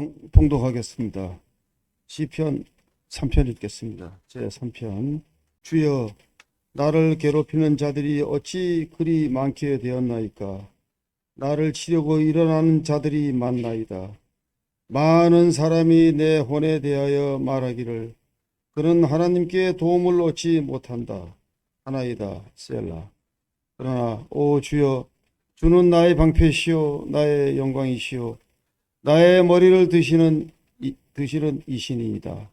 성경 봉독하겠습니다. 시편 3편 읽겠습니다. 제 3편. 주여, 나를 괴롭히는 자들이 어찌 그리 많게 되었나이까. 나를 치려고 일어나는 자들이 많나이다. 많은 사람이 내 혼에 대하여 말하기를 그는 하나님께 도움을 얻지 못한다 하나이다. 셀라. 그러나 오 주여, 주는 나의 방패시요 나의 영광이시요 나의 머리를 드시는 이신이이다.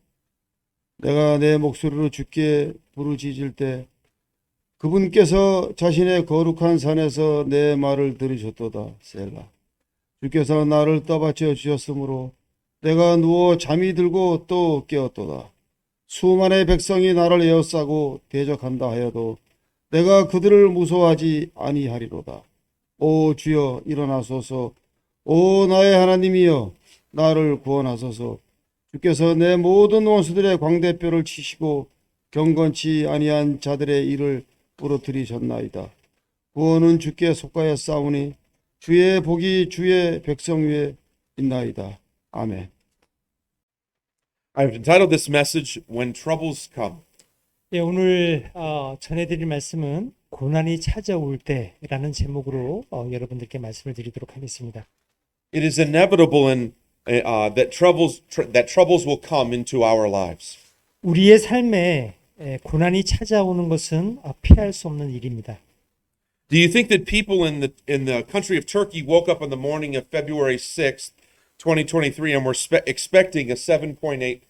내가 내 목소리로 주께 부르짖을 때 그분께서 자신의 거룩한 산에서 내 말을 들으셨도다. 셀라. 주께서 나를 떠받쳐 주셨으므로 내가 누워 잠이 들고 또 깨었도다. 수만의 백성이 나를 에워싸고 대적한다 하여도 내가 그들을 무서워하지 아니하리로다. 오 주여, 일어나소서. 오 나의 하나님이여, 나를 구원하소서. 주께서 내 모든 원수들의 광대뼈를 치시고 경건치 아니한 자들의 일을 부러뜨리셨나이다. 구원은 주께 속하여 싸우니 주의 복이 주의 백성 위에 있나이다. 아멘. I've entitled this message When Troubles Come. 예, 오늘 전해드릴 말씀은 고난이 찾아올 때라는 제목으로 여러분들께 말씀을 드리도록 하겠습니다. It is inevitable that troubles will come into our lives. 우리의 삶에 고난이 찾아오는 것은 피할 수 없는 일입니다. Do you think that people in the country of Turkey woke up on the morning of February 6th, 2023 and were expecting a 7.8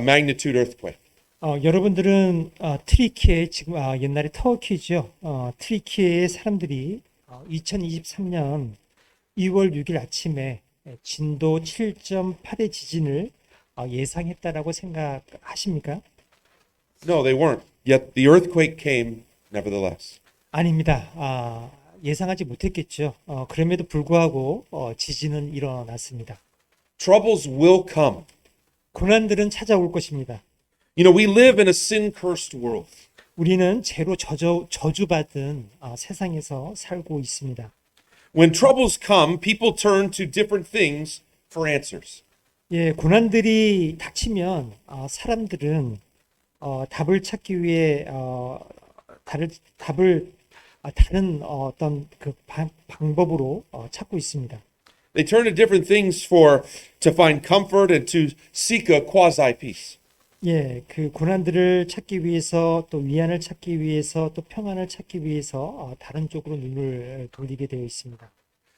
magnitude earthquake? 여러분들은 트리키에 지금 옛날에 터키죠. 트리키의 사람들이 2023년 2월 6일 아침에 진도 7.8의 지진을 예상했다라고 생각하십니까? No, they weren't. Yet the earthquake came nevertheless. 아닙니다. 예상하지 못했겠죠. 그럼에도 불구하고 지진은 일어났습니다. Troubles will come. 고난들은 찾아올 것입니다. You know, we live in a sin-cursed world. 우리는 죄로 저주받은 세상에서 살고 있습니다. When troubles come, people turn to different things for answers. 예, 고난들이 닥치면 사람들은 답을 찾기 위해 다른 어떤 그 방법으로 찾고 있습니다. They turn to different things to find comfort and to seek a quasi peace. 예, 그 고난들을 찾기 위해서 또 위안을 찾기 위해서 또 평안을 찾기 위해서 다른 쪽으로 눈을 돌리게 되어 있습니다.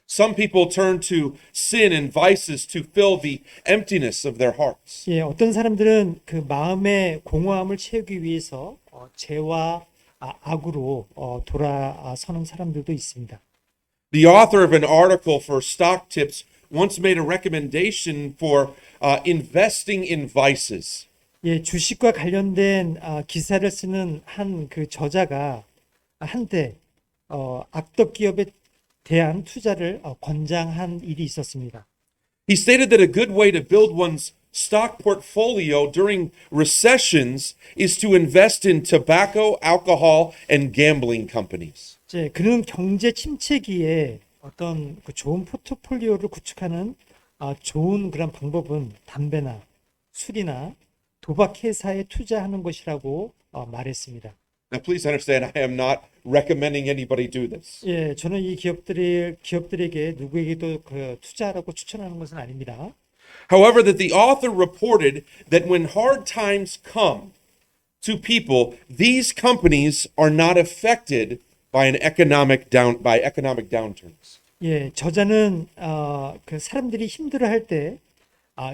Some people turn to sin and vices to fill the emptiness of their hearts. 예, 어떤 사람들은 그 마음의 공허함을 채우기 위해서 죄와 악으로 돌아서는 사람들도 있습니다. The author of an article for Stock Tips once made a recommendation for investing in vices. 예, 주식과 관련된 기사를 쓰는 한 그 저자가 한때 악덕 기업에 대한 투자를 권장한 일이 있었습니다. He stated that a good way to build one's stock portfolio during recessions is to invest in tobacco, alcohol, and gambling companies. 이제 그런 경제 침체기에 어떤 그 좋은 포트폴리오를 구축하는 좋은 그런 방법은 담배나 술이나 도박 회사에 투자하는 것이라고 말했습니다. Now, please understand, I am not recommending anybody do this. 예, 저는 이 기업들에게 누구에게도 그 투자하라고 추천하는 것은 아닙니다. However, that the author reported that when hard times come to people, these companies are not affected by economic downturns. 예, 저자는 그 사람들이 힘들어할 때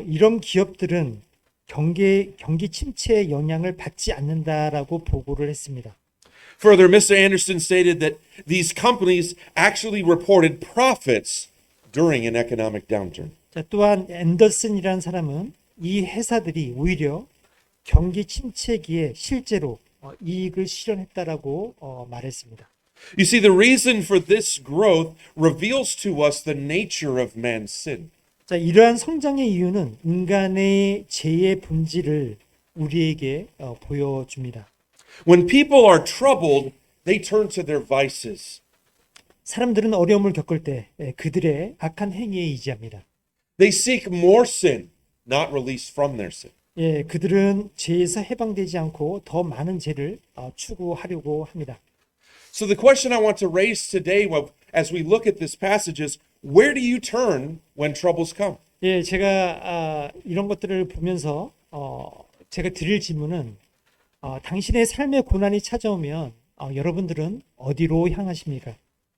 이런 기업들은 경기 침체의 영향을 받지 않는다라고 보고를 했습니다. Further, Mr. Anderson stated that these companies actually reported profits during an economic downturn. 자, 또한 앤더슨이라는 사람은 이 회사들이 오히려 경기 침체기에 실제로 이익을 실현했다라고 말했습니다. You see, the reason for this growth reveals to us the nature of man's sin. 자, 이러한 성장의 이유는 인간의 죄의 본질을 우리에게 보여줍니다. When people are troubled, they turn to their vices. 사람들은 어려움을 겪을 때 그들의 악한 행위에 의지합니다. They seek more sin, not release from their sin. 예, 그들은 죄에서 해방되지 않고 더 많은 죄를 추구하려고 합니다. So the question I want to raise today as we look at this passage is, where do you turn when troubles come? 예, 제가 이런 것들을 보면서 제가 드릴 질문은 당신의 삶의 고난이 찾아오면 여러분들은 어디로 향하십니까?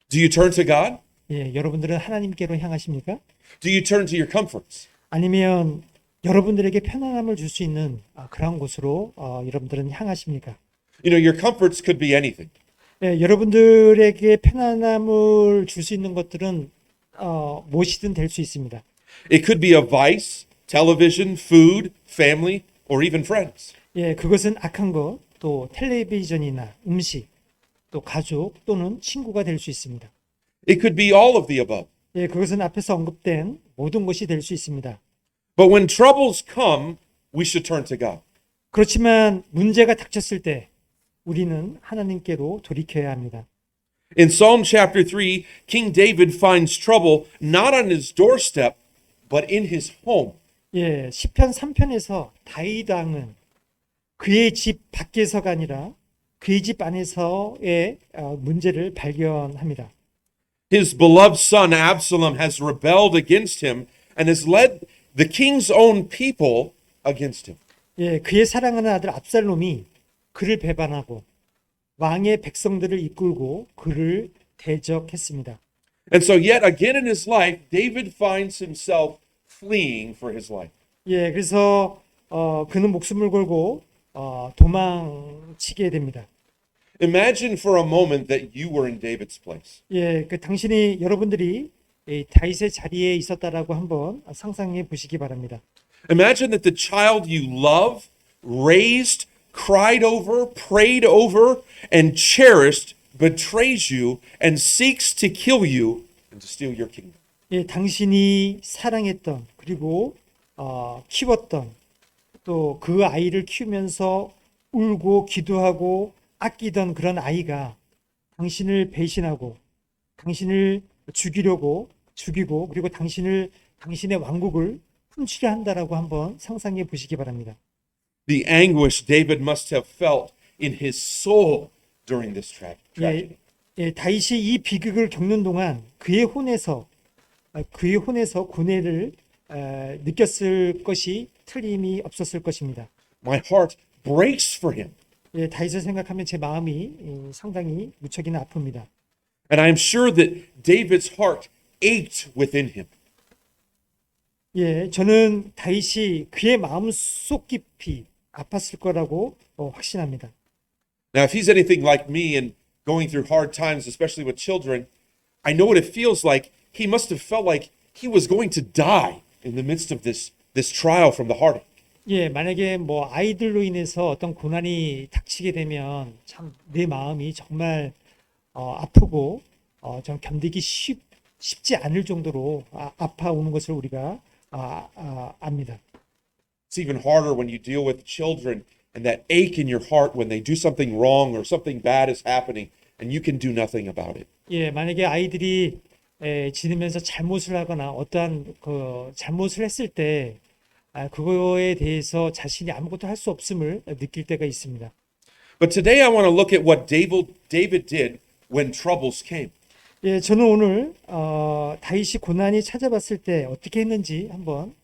Do you turn to God? 예, 여러분들은 하나님께로 향하십니까? Do you turn to your comforts? 아니면 여러분들에게 편안함을 줄 수 있는 그런 곳으로 여러분들은 향하십니까? You know, your comforts could be anything. 예, 여러분들에게 편안함을 줄 수 있는 것들은 무엇이든 될 수 있습니다. It could be a vice, television, food, family, or even friends. 예, 그것은 악한 것, 또 텔레비전이나 음식, 또 가족 또는 친구가 될 수 있습니다. It could be all of the above. 예, 그것은 앞에서 언급된 모든 것이 될 수 있습니다. But when troubles come, we should turn to God. 그렇지만 문제가 닥쳤을 때 우리는 하나님께로 돌이켜야 합니다. In Psalm chapter 3, King David finds trouble not on his doorstep, but in his home. 예, 시편 3편에서 다윗 왕은 그의 집 밖에서가 아니라 그의 집 안에서의 문제를 발견합니다. His beloved son Absalom has rebelled against him and has led the king's own people against him. 예, 그의 사랑하는 아들 압살롬이 그를 배반하고 왕의 백성들을 이끌고 그를 대적했습니다. And so yet again in his life, David finds himself fleeing for his life. 예, 그래서 그는 목숨을 걸고 도망치게 됩니다. Imagine for a moment that you were in David's place. 예, 그 여러분들이 이 다윗의 자리에 있었다라고 한번 상상해 보시기 바랍니다. Imagine that the child you love, raised, cried over, prayed over, and cherished betrays you and seeks to kill you and to steal your kingdom. 예, 당신이 사랑했던 그리고 키웠던 또 그 아이를 키우면서 울고 기도하고 아끼던 그런 아이가 당신을 배신하고 당신을 죽이고 그리고 당신의 왕국을 훔치려 한다라고 한번 상상해 보시기 바랍니다. The anguish David must have felt in his soul during this tragedy. 예, 다윗이 이 비극을 겪는 동안 그의 혼에서 고뇌를 느꼈을 것이 틀림이 없었을 것입니다. My heart breaks for him. 예, 다윗을 생각하면 제 마음이 상당히 무척이나 아픕니다. And I am sure that David's heart ached within him. 예, 저는 다윗이 그의 마음 속 깊이 아팠을 거라고 확신합니다. Now, if he's anything like me and going through hard times, especially with children, I know what it feels like. He must have felt like he was going to die in the midst of this trial from the heartache. 예, 만약에 뭐 아이들로 인해서 어떤 고난이 닥치게 되면 참 내 마음이 정말 아프고 좀 견디기 쉽지 않을 정도로 아파오는 것을 우리가 압니다. It's even harder when you deal with children and that ache in your heart when they do something wrong or something bad is happening and you can do nothing about it. 예, 만약에 아이들이 지내면서 잘못을 하거나 어떠한 그 잘못을 했을 때 그거에 대해서 자신이 아무것도 할 수 없음을 느낄 때가 있습니다. But today I want to look at what David did when troubles came. 예, 저는 오늘 다윗이 고난이 찾아봤을 때 어떻게 했는지 한번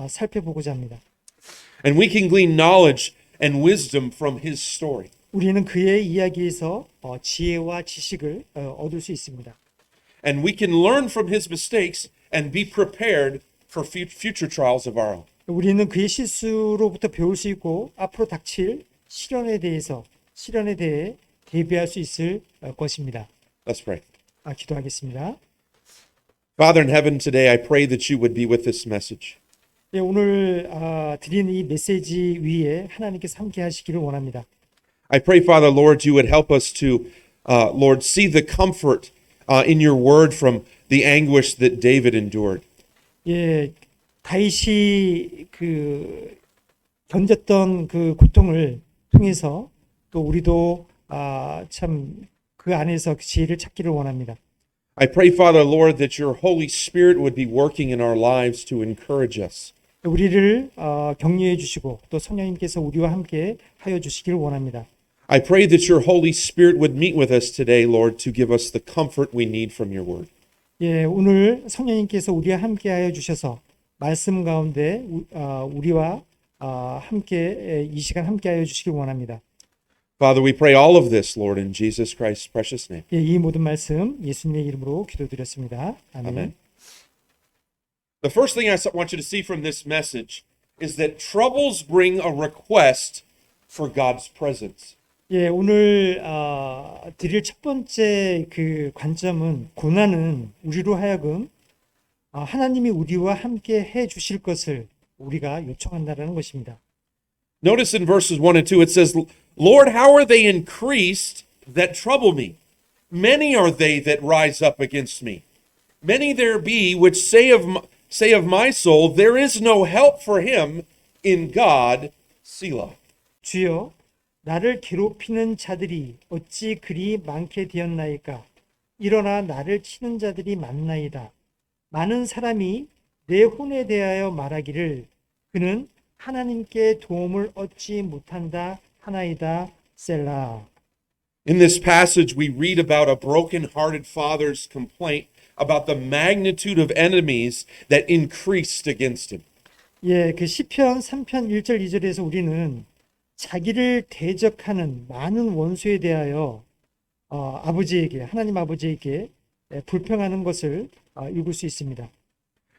살펴보고자 합니다. And we can glean knowledge and wisdom from his story. 우리는 그의 이야기에서 지혜와 지식을 얻을 수 있습니다. And we can learn from his mistakes and be prepared for future trials of our own. 우리는 그의 실수로부터 배울 수 있고 앞으로 닥칠 시련에 대해 대비할 수 있을 것입니다. Let's pray. 기도하겠습니다. Father in heaven, today I pray that you would be with this message. 예, 오늘 드린 이 메시지 위에 하나님께서 함께 하시기를 원합니다. I pray, Father, Lord, you would help us to, Lord, see the comfort in your word from the anguish that David endured. 예, 다윗이 그 견뎠던 그 고통을 통해서 또 우리도 참 그 안에서 지혜를 찾기를 원합니다. I pray, Father, Lord, that your Holy Spirit would be working in our lives to encourage us. 우리를 격려해 주시고 또 성령님께서 우리와 함께 하여 주시기를 원합니다. I pray that your Holy Spirit would meet with us today, Lord, to give us the comfort we need from your word. 예, 오늘 성령님께서 우리와 함께 하여 주셔서 말씀 가운데 우리와 함께 이 시간 함께 하여 주시길 원합니다. Father, we pray all of this, Lord, in Jesus Christ's precious name. 예, 이 모든 말씀 예수님의 이름으로 기도드렸습니다. 아멘. Amen. The first thing I want you to see from this message is that troubles bring a request for God's presence. 예, 오늘 드릴 첫 번째 그 관점은 고난은 우리로 하여금 하나님이 우리와 함께 해 주실 것을 우리가 요청한다라는 것입니다. Notice in verses 1 and 2 it says, Lord, how are they increased that trouble me? Many are they that rise up against me. Many there be which say of my soul, there is no help for him in God, Selah. 주여, 나를 괴롭히는 자들이 어찌 그리 많게 되었나이까? 일어나 나를 치는 자들이 많나이다. 많은 사람이 내 혼에 대하여 말하기를 그는 하나님께 도움을 얻지 못한다 하나이다. 셀라. In this passage, we read about a broken-hearted father's complaint about the magnitude of enemies that increased against him. 예, 그 시편 3편 1절 2절에서 우리는 자기를 대적하는 많은 원수에 대하여 아버지에게 하나님 아버지에게 불평하는 것을 읽을 수 있습니다.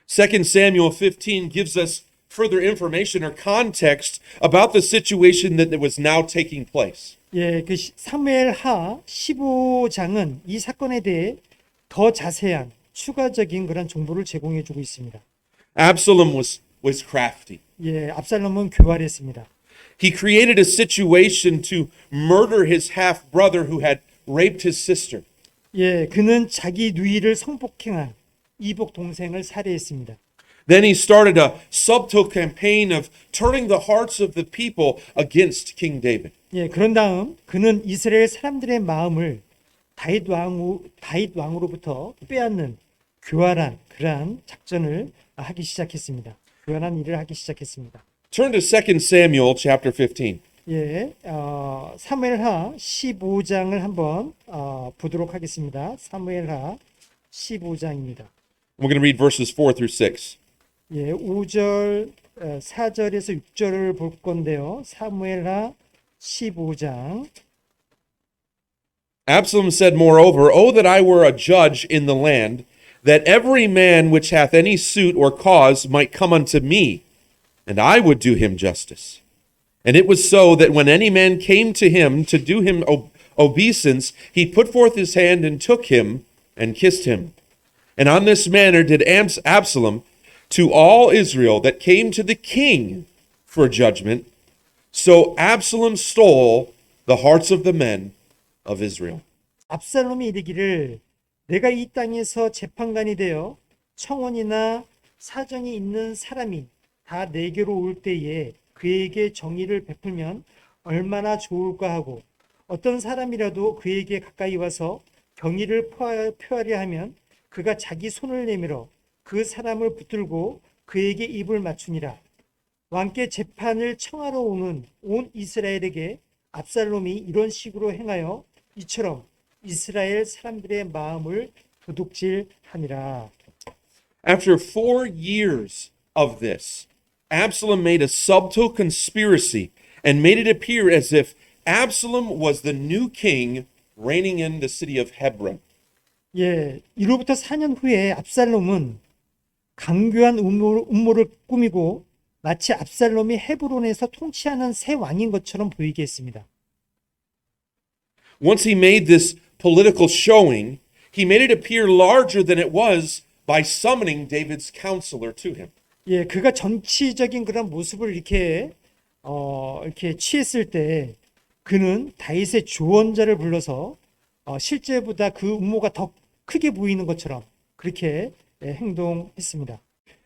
2 Samuel 15 gives us further information or context about the situation that was now taking place. 예, 그 사무엘하 15장은 이 사건에 대해 더 자세한 추가적인 그런 정보를 제공해 주고 있습니다. Absalom was crafty. 예, 압살롬은 교활했습니다. He created a situation to murder his half brother who had raped his sister. 예, 그는 자기 누이를 성폭행한 이복 동생을 살해했습니다. Then he started a subtle campaign of turning the hearts of the people against King David. 예, 그런 다음 그는 이스라엘 사람들의 마음을 다윗 왕으로부터 빼앗는 교활한 그러한 작전을 하기 시작했습니다. 교활한 일을 하기 시작했습니다. Turn to 2 Samuel chapter 15. 예, 사무엘하 15장을 한번 보도록 하겠습니다. 사무엘하 15장입니다. We're going to read verses 4 through 6. 예, 5절, 4절에서 6절을 볼 건데요. 사무엘하 15장. Absalom said, moreover, O that I were a judge in the land, that every man which hath any suit or cause might come unto me, and I would do him justice. And it was so that when any man came to him to do him obeisance, he put forth his hand and took him and kissed him. And on this manner did Absalom to all Israel that came to the king for judgment. So Absalom stole the hearts of the men of Israel. 압살롬이 이르기를 내가 이 땅에서 재판관이 되어 청원이나 사정이 있는 사람이 다 내게로 올 때에 그에게 정의를 베풀면 얼마나 좋을까 하고 어떤 사람이라도 그에게 가까이 와서 경의를 표하려 하면 그가 자기 손을 내밀어 그 사람을 붙들고 그에게 입을 맞추니라. 왕께 재판을 청하러 오는 온 이스라엘에게 압살롬이 이런 식으로 행하여 이처럼 이스라엘 사람들의 마음을 도둑질하니라. After 4 years of this, Absalom made a subtle conspiracy and made it appear as if Absalom was the new king reigning in the city of Hebron. 예, 이로부터 4년 후에 압살롬은 강교한 음모를 꾸미고 마치 압살롬이 헤브론에서 통치하는 새 왕인 것처럼 보이게 했습니다. Once he made this political showing, he made it appear larger than it was by summoning David's counselor to him. 예, 그가 정치적인 그런 모습을 이렇게 취했을 때 그는 다윗의 조언자를 불러서 실제보다 그 음모가 더 크게 보이는 것처럼 그렇게 행동했습니다.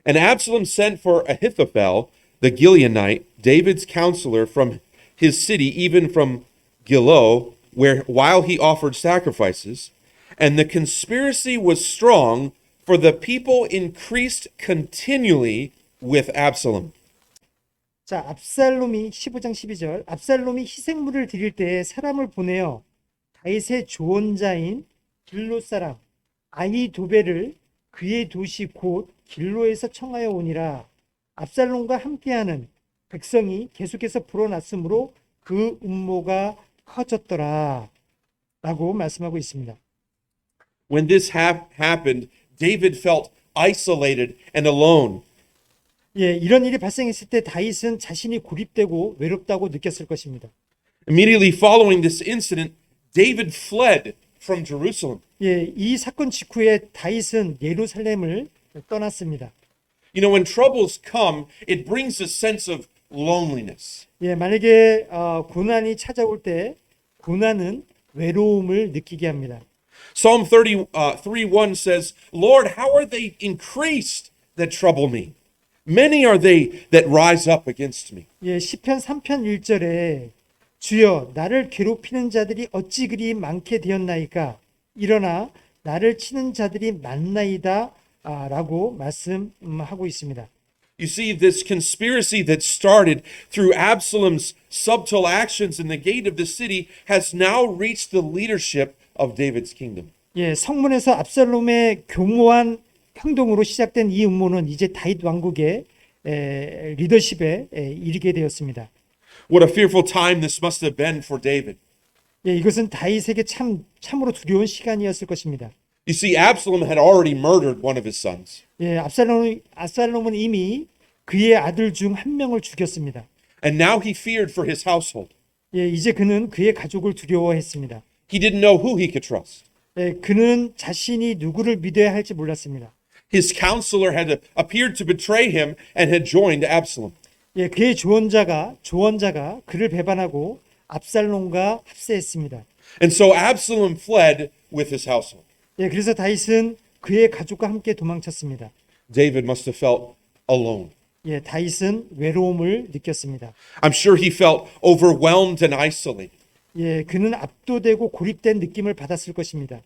And Absalom sent for Ahithophel, the Gileonite, David's counselor from his city, even from Gilo, while he offered sacrifices. and the conspiracy was strong, for the people increased continually with Absalom. 자, 압살롬이 15장 12절. 압살롬이 희생물을 드릴 때 사람을 보내어 다윗의 조언자인 길로 사람 아히도벨을 그의 도시 곧 길로에서 청하여 오니라. 압살롬과 함께하는 백성이 계속해서 불어났으므로 그 음모가 커졌더라. 라고 말씀하고 있습니다. When this happened, David felt isolated and alone. 예, 이런 일이 발생했을 때 다윗은 자신이 고립되고 외롭다고 느꼈을 것입니다. Immediately following this incident, David fled from Jerusalem. 예, 이 사건 직후에 다윗은 예루살렘을 떠났습니다. You know, when troubles come, it brings a sense of loneliness. 예, 만약에 고난이 찾아올 때 고난은 외로움을 느끼게 합니다. Psalm 33:1 says, Lord, how are they increased that trouble me? Many are they that rise up against me. 예, 시편 3편 1절에 주여 나를 괴롭히는 자들이 어찌 그리 많게 되었나이까 일어나 나를 치는 자들이 많나이다 라고 말씀하고 있습니다. You see, this conspiracy that started through Absalom's subtle actions in the gate of the city has now reached the leadership of David's kingdom. 예, 성문에서 압살롬의 교묘한 행동으로 시작된 이 음모는 이제 다윗 왕국의 리더십에 이르게 되었습니다. What a fearful time this must have been for David. 예, 이것은 다윗에게 참으로 두려운 시간이었을 것입니다. You see, Absalom had already murdered one of his sons, 예, 압살롬은 이미 그의 아들 중 한 명을 죽였습니다. and now he feared for his household. 예, 이제 그는 그의 가족을 두려워했습니다. He didn't know who he could trust. 예, 그는 자신이 누구를 믿어야 할지 몰랐습니다. His counselor had appeared to betray him and had joined Absalom. 예, 그의 조언자가 그를 배반하고 압살롬과 합세했습니다. And so Absalom fled with his household. 예, 그래서 다윗은 그의 가족과 함께 도망쳤습니다. David must have felt alone. 예, 다윗은 외로움을 느꼈습니다. I'm sure he felt overwhelmed and isolated. 예, 그는 압도되고 고립된 느낌을 받았을 것입니다.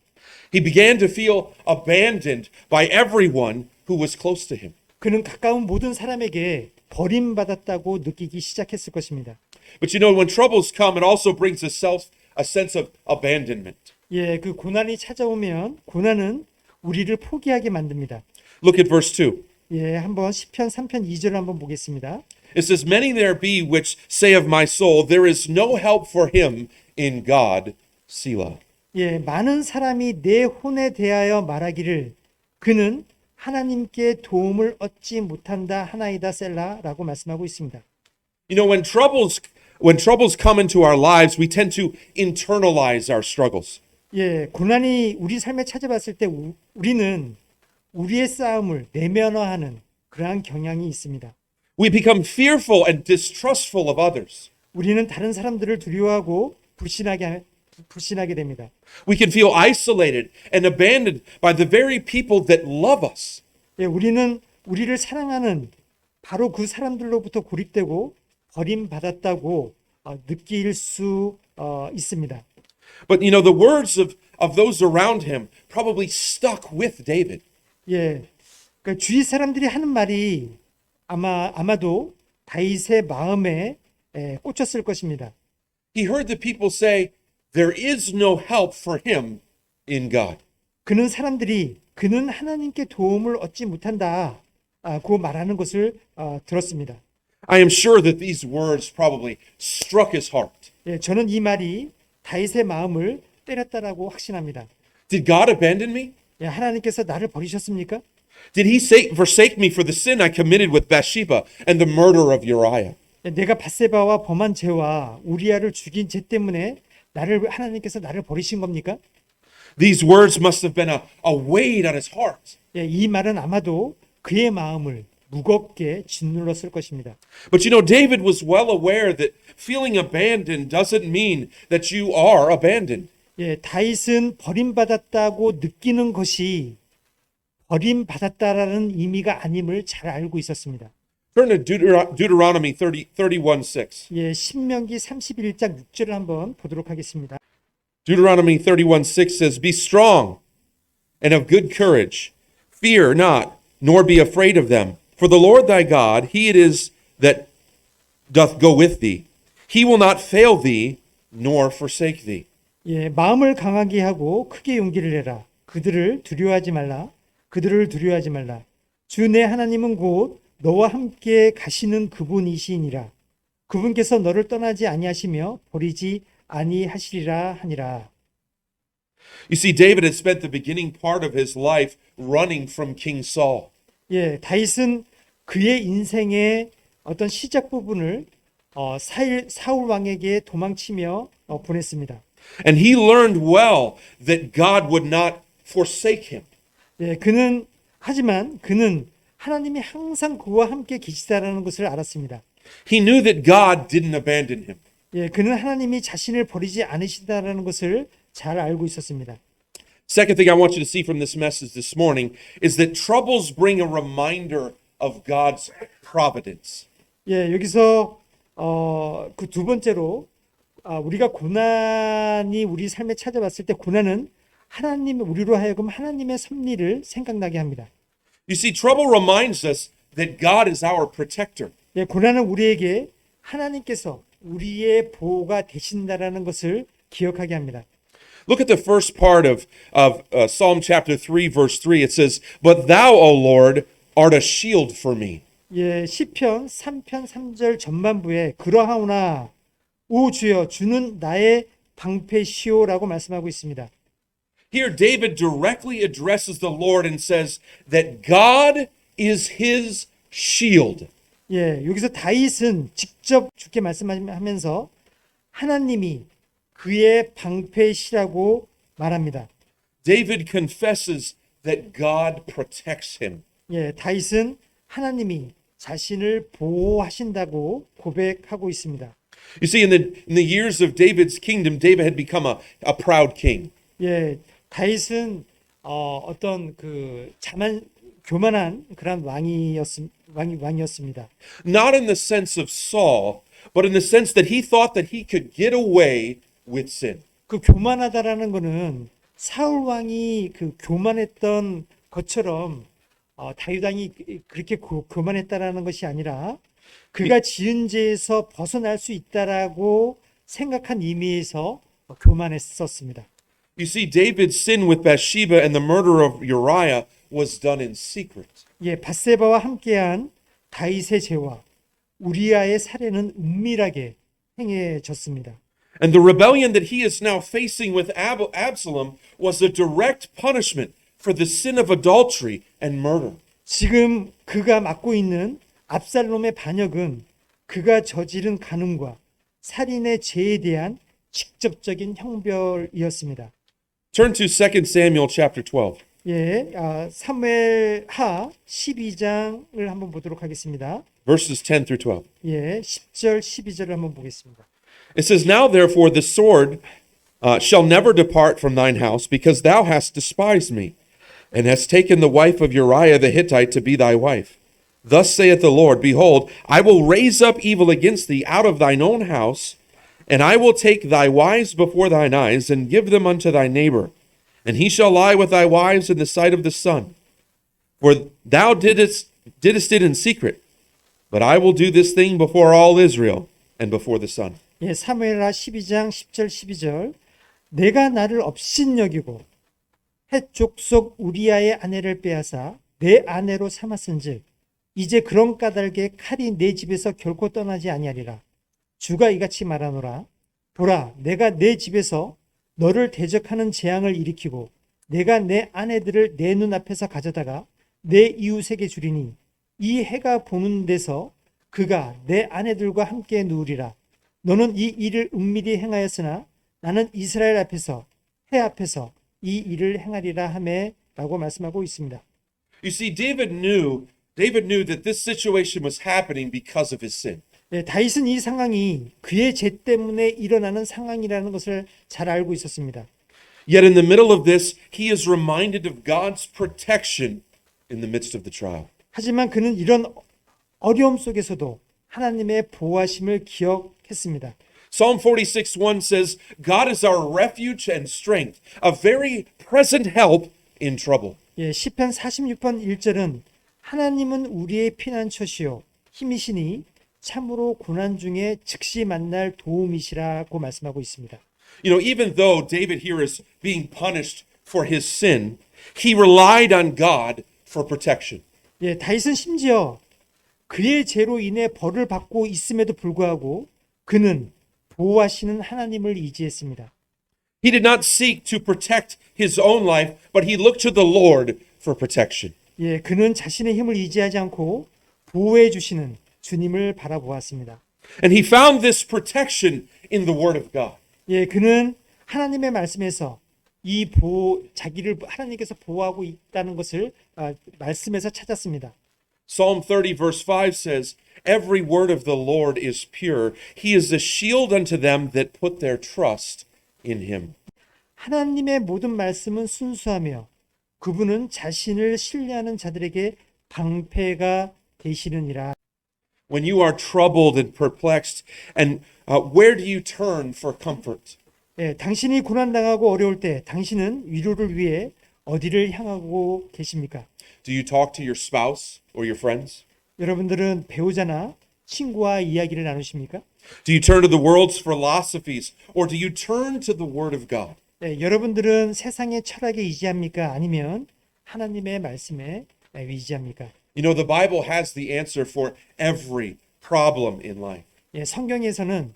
He began to feel abandoned by everyone who was close to him. 그는 가까운 모든 사람에게 버림받았다고 느끼기 시작했을 것입니다. But you know, when troubles come, it also brings a sense of abandonment. 예, 그 고난이 찾아오면 고난은 우리를 포기하게 만듭니다. Look at verse 2. 예, 한번 시편 3편 2절을 한번 보겠습니다. It says, Many there be which say of my soul, there is no help for him in God, Selah. 예, 많은 사람이 내 혼에 대하여 말하기를 그는 하나님께 도움을 얻지 못한다 하나이다 셀라라고 말씀하고 있습니다. You know, when troubles come into our lives, we tend to internalize our struggles. 예, 고난이 우리 삶에 찾아왔을 때 우리는 우리의 싸움을 내면화하는 그러한 경향이 있습니다. We become fearful and distrustful of others. 우리는 다른 사람들을 두려워하고 불신하게 됩니다. We can feel isolated and abandoned by the very people that love us. 예, 우리는 우리를 사랑하는 바로 그 사람들로부터 고립되고 버림받았다고 느낄 수 있습니다. But you know, the words of those around him probably stuck with David. 예, 그러니까 주위 사람들이 하는 말이 아마도 다윗의 마음에 꽂혔을 것입니다. He heard the people say, There is no help for him in God. 그는 하나님께 도움을 얻지 못한다. 고 말하는 것을 들었습니다. I am sure that these words probably struck his heart. 예, 저는 이 말이 다윗의 마음을 때렸다라고 확신합니다. Did God abandon me? 예, 하나님께서 나를 버리셨습니까? Did he forsake me for the sin I committed with Bathsheba and the murder of Uriah? 예, 내가 밧세바와 범한 죄와 우리아를 죽인 죄 때문에 하나님께서 나를 버리신 겁니까? These words must have been a weight on his heart. 예, 이 말은 아마도 그의 마음을 무겁게 짓눌렀을 것입니다. But you know, David was well aware that feeling abandoned doesn't mean that you are abandoned. 예, 다윗은 버림받았다고 느끼는 것이 버림받았다라는 의미가 아님을 잘 알고 있었습니다. Turn to Deuteronomy 31:6. 예, 신명기 31장 6절을 한번 보도록 하겠습니다. Deuteronomy 31:6 says, Be strong and of good courage. Fear not, nor be afraid of them. For the Lord thy God, he it is that doth go with thee. He will not fail thee, nor forsake thee. 예, 마음을 강하게 하고 크게 용기를 내라. 그들을 두려워하지 말라. 그들을 두려워하지 말라. 주 내 하나님은 곧 너와 함께 가시는 그분이시니라. 그분께서 너를 떠나지 아니하시며 버리지 아니하시리라 하니라. You see, David had spent the beginning part of his life running from King Saul. 예, 다윗은 그의 인생의 어떤 시작 부분을 사울 왕에게 도망치며 보냈습니다. And he learned well that God would not forsake him. 예, 하지만 그는 하나님이 항상 그와 함께 계시다라는 것을 알았습니다. He knew that God didn't abandon him. 예, 그는 하나님이 자신을 버리지 않으신다라는 것을 잘 알고 있었습니다. Second thing I want you to see from this message this morning is that troubles bring a reminder of God's providence. 예, 여기서 그 두 번째로 우리가 고난이 우리 삶에 찾아왔을 때 고난은 우리로 하여금 하나님의 섭리를 생각나게 합니다. You see, trouble reminds us that God is our protector. 예, 고난은 우리에게 하나님께서 우리의 보호가 되신다라는 것을 기억하게 합니다. Look at the first part of Psalm chapter 3, verse 3. It says, But thou, O Lord, art a shield for me. 예, 시편 3편 3절 전반부에 그러하오나 오 주여 주는 나의 방패시오라고 말씀하고 있습니다. Here, David directly addresses the Lord and says that God is his shield. 예, 여기서 다윗은 직접 주께 말씀하면서 하나님이 그의 방패시라고 말합니다. David confesses that God protects him. 예, 다윗은 하나님이 자신을 보호하신다고 고백하고 있습니다. You see, in the years of David's kingdom, David had become a proud king. 예, 다윗은 어떤 교만한 그런 왕이었습니다. Not in the sense of Saul, but in the sense that he thought that he could get away with sin. 그 교만하다라는 거는 사울 왕이 그 교만했던 것처럼 다윗 왕이 그렇게 교만했다라는 것이 아니라 그가 지은 죄에서 벗어날 수 있다라고 생각한 의미에서 교만했었습니다. You see, David's sin with Bathsheba and the murder of Uriah was done in secret. 예, 밧세바와 함께한 다윗의 죄와 우리아의 살해는 은밀하게 행해졌습니다. And the rebellion that he is now facing with Absalom was a direct punishment for the sin of adultery and murder. 지금 그가 맡고 있는 압살롬의 반역은 그가 저지른 간음과 살인의 죄에 대한 직접적인 형벌이었습니다. Turn to 2 Samuel chapter 12. 예, 사무엘하 12장을 한번 보도록 하겠습니다. Verses 10 through 12. 예, 10절 12절을 한번 보겠습니다. It says, Now therefore the sword shall never depart from thine house, because thou hast despised me, and hast taken the wife of Uriah the Hittite to be thy wife. Thus saith the Lord, Behold, I will raise up evil against thee out of thine own house, and I will take thy wives before thine eyes, and give them unto thy neighbor. And he shall lie with thy wives in the sight of the sun. For thou didst it in secret, but I will do this thing before all Israel and before the sun. 예, 사무엘하 12장 10절 12절 내가 나를 업신여기고 헷 족속 우리아의 아내를 빼앗아 내 아내로 삼았은즉 이제 그런 까닭에 칼이 내 집에서 결코 떠나지 아니하리라. 주가 이같이 말하노라. 보라, 내가 내 집에서 너를 대적하는 재앙을 일으키고 내가 내 아내들을 내 눈앞에서 가져다가 내 이웃에게 주리니 이 해가 보는 데서 그가 내 아내들과 함께 누우리라. 너는 이 일을 은밀히 행하였으나 나는 이스라엘 앞에서 해 앞에서 이 일을 행하리라 하매라고 말씀하고 있습니다. You see, David knew that this situation was happening because of his sin. 예, 다윗은 이 상황이 그의 죄 때문에 일어나는 상황이라는 것을 잘 알고 있었습니다. Yet in the middle of this, he is reminded of God's protection in the midst of the trial. 하지만 그는 이런 어려움 속에서도 하나님의 보호하심을 기억했습니다. Psalm 46:1 says, God is our refuge and strength, a very present help in trouble. 예, 시편 46편 1절은 하나님은 우리의 피난처시요 힘이시니 참으로 고난 중에 즉시 만날 도움이시라고 말씀하고 있습니다. You know, even though David here is being punished for his sin, he relied on God for protection. 예, 다윗은 심지어 그의 죄로 인해 벌을 받고 있음에도 불구하고 그는 보호하시는 하나님을 의지했습니다. He did not seek to protect his own life, but he looked to the Lord for protection. 예, 그는 자신의 힘을 의지하지 않고 보호해 주시는 주님을 바라보았습니다. And he found this protection in the Word of God. 예, 그는 하나님의 말씀에서 자기를 하나님께서 보호하고 있다는 것을 말씀에서 찾았습니다. Psalm 30 verse 5 says, Every word of the Lord is pure. He is a shield unto them that put their trust in him. 하나님의 모든 말씀은 순수하며 그분은 자신을 신뢰하는 자들에게 방패가 되시느니라. When you are troubled and perplexed, and where do you turn for comfort? 예, 당신이 고난당하고 어려울 때 당신은 위로를 위해 어디를 향하고 계십니까? Do you talk to your spouse or your friends? 여러분들은 배우자나 친구와 이야기를 나누십니까? Do you turn to the world's philosophies, or do you turn to the Word of God? 예, 여러분들은 세상의 철학에 의지합니까? 아니면 하나님의 말씀에 의지합니까? You know, the Bible has the answer for every problem in life. 예, 성경에서는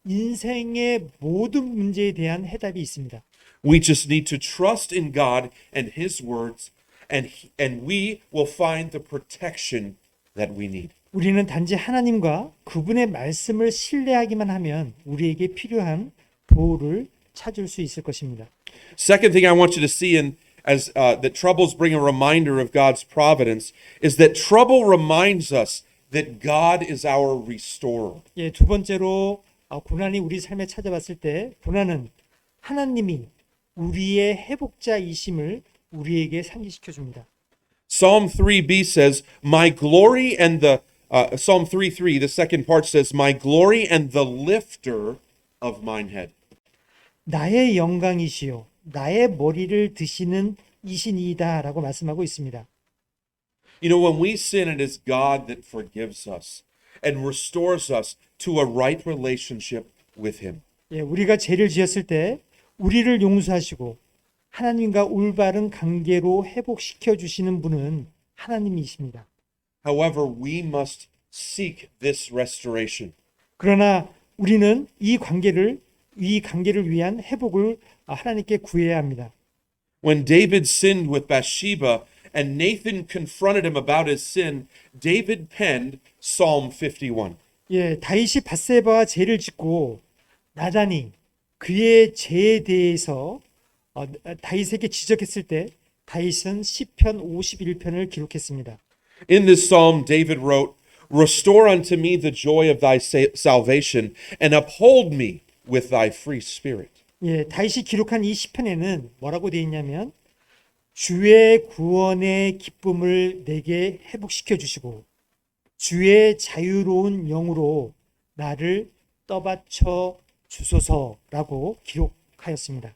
인생의 모든 문제에 대한 해답이 있습니다. We just need to trust in God and His words, and we will find the protection that we need. 우리는 단지 하나님과 그분의 말씀을 신뢰하기만 하면 우리에게 필요한 보호를 찾을 수 있을 것입니다. Second thing I want you to see in as that troubles bring a reminder of God's providence is that trouble reminds us that God is our restorer. 예, 두 번째로 고난이 우리 삶에 찾아왔을 때 고난은 하나님이 우리의 회복자이심을 우리에게 상기시켜 줍니다. Psalm 3b says, "My glory and the Psalm 3:3, the second part says, "My glory and the lifter of mine head." 나의 영광이시요 나의 머리를 드시는 이신이다라고 말씀하고 있습니다. You know, when we sin, it is God that forgives us and restores us to a right relationship with Him. 예, 우리가 죄를 지었을 때 우리를 용서하시고 하나님과 올바른 관계로 회복시켜 주시는 분은 하나님이십니다. However, we must seek this restoration. 그러나 우리는 이 관계를 위한 회복을 하나님께 구해야 합니다. When David sinned with Bathsheba and Nathan confronted him about his sin, David penned Psalm 51. 예, 다윗이 밧세바와 죄를 짓고 나단이 그의 죄에 대해서 다윗에게 지적했을 때 다윗은 시편 51편을 기록했습니다. In this psalm, David wrote, "Restore unto me the joy of thy salvation and uphold me with thy free spirit." 예, 다윗이 기록한 이 시편에는 뭐라고 되어 있냐면 주의 구원의 기쁨을 내게 회복시켜 주시고 주의 자유로운 영으로 나를 떠받쳐 주소서라고 기록하였습니다.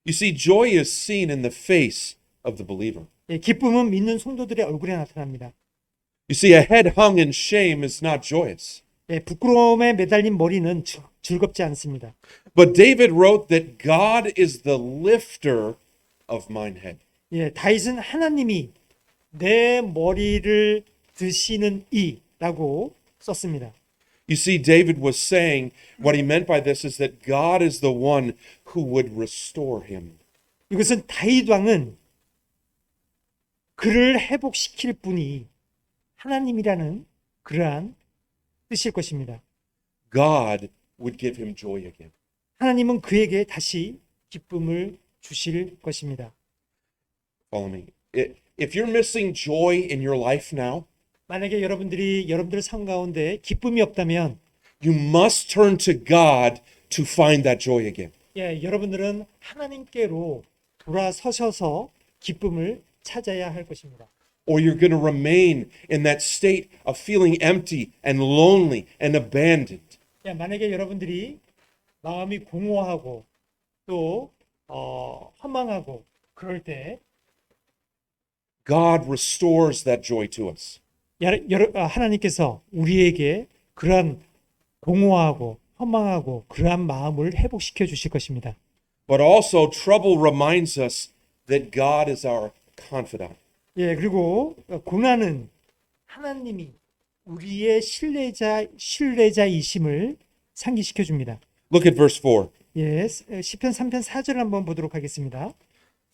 You see, joy is seen in the face of the believer. 예, 기쁨은 믿는 성도들의 얼굴에 나타납니다. You see, a head hung in shame is not joyous. 예, 부끄러움에 매달린 머리는 즐겁지 않습니다. But David wrote that God is the lifter of mine head. 예, 다윗은 하나님이 내 머리를 드시는 이라고 썼습니다. You see, David was saying what he meant by this is that God is the one who would restore him. 이것은 다윗 왕은 그를 회복시킬 분이 하나님이라는 그러한 뜻일 것입니다. God would give him joy again. 하나님은 그에게 다시 기쁨을 주실 것입니다. Follow me. If you're missing joy in your life now, 만약에 여러분들 삶 가운데 기쁨이 없다면 you must turn to God to find that joy again. 예, 여러분들은 하나님께로 돌아서셔서 기쁨을 찾아야 할 것입니다. Or you're going to remain in that state of feeling empty and lonely and abandoned. 예, 만약에 여러분들이 마음이 공허하고 또 허망하고 그럴 때 God restores that joy to us. 하나님께서 우리에게 그러한 공허하고 허망하고 그러한 마음을 회복시켜 주실 것입니다. But also, trouble reminds us that God is our confidant. 예, 그리고 고난은 하나님이 우리의 신뢰자이심을 상기시켜 줍니다. Look at verse 4. 예, 시편 3편 4절을 한번 보도록 하겠습니다.